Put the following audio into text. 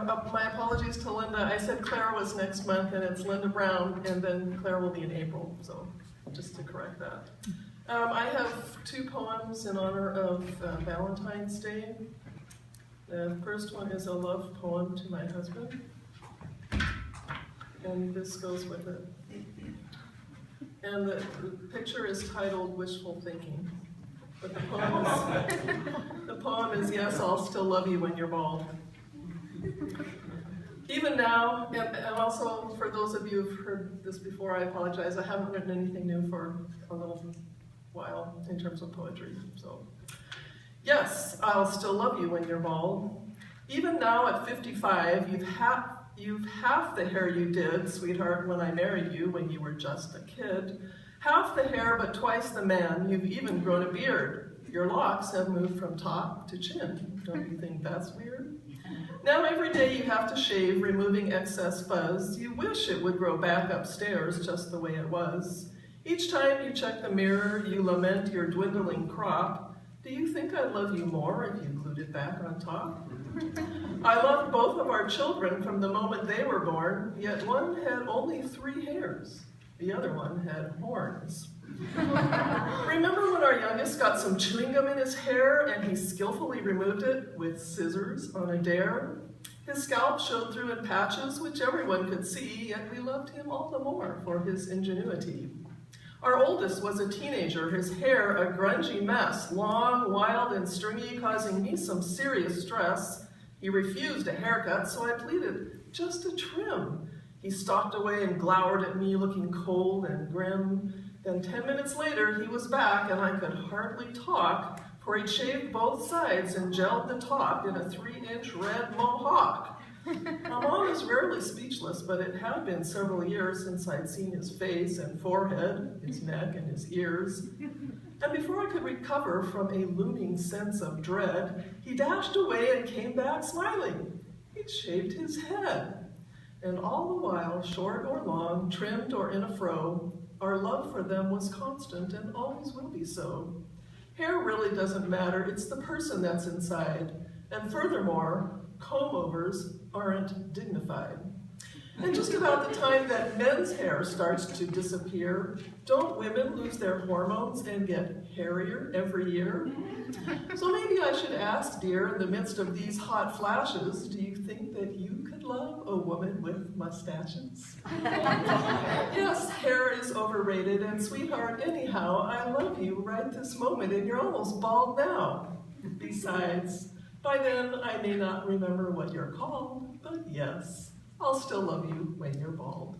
my apologies to Linda. I said Claire was next month, and it's Linda Brown, and then Claire will be in April, so just to correct that. I have 2 poems in honor of Valentine's Day. The first one is a love poem to my husband, and this goes with it. And the picture is titled Wishful Thinking, but the poem is Yes, I'll Still Love You When You're Bald. Even now, and also for those of you who've heard this before, I apologize, I haven't written anything new for a little while in terms of poetry. So, yes, I'll still love you when you're bald. Even now at 55, you've half the hair you did, sweetheart, when I married you when you were just a kid. Half the hair, but twice the man. You've even grown a beard. Your locks have moved from top to chin. Don't you think that's weird? Now every day you have to shave, removing excess fuzz. You wish it would grow back upstairs just the way it was. Each time you check the mirror, you lament your dwindling crop. Do you think I'd love you more if you glued it back on top? I loved both of our children from the moment they were born, yet one had only 3 hairs. The other one had horns. Remember when our youngest got some chewing gum in his hair and he skillfully removed it with scissors on a dare? His scalp showed through in patches which everyone could see, yet we loved him all the more for his ingenuity. Our oldest was a teenager, his hair a grungy mess, long, wild, and stringy, causing me some serious stress. He refused a haircut, so I pleaded, just a trim. He stalked away and glowered at me, looking cold and grim. Then 10 minutes later, he was back, and I could hardly talk, for he'd shaved both sides and gelled the top in a 3-inch red mohawk. Now, Mom is rarely speechless, but it had been several years since I'd seen his face and forehead, his neck, and his ears. And before I could recover from a looming sense of dread, he dashed away and came back smiling. He'd shaved his head. And all the while, short or long, trimmed or in a fro, our love for them was constant and always will be so. Hair really doesn't matter, it's the person that's inside. And furthermore, comb-overs aren't dignified. And just about the time that men's hair starts to disappear, don't women lose their hormones and get hairier every year? So maybe I should ask, dear, in the midst of these hot flashes, do you think that you could love a woman with mustaches? Yes, hair is overrated, and sweetheart, anyhow, I love you right this moment, and you're almost bald now. Besides, by then, I may not remember what you're called, but yes, I'll still love you when you're bald.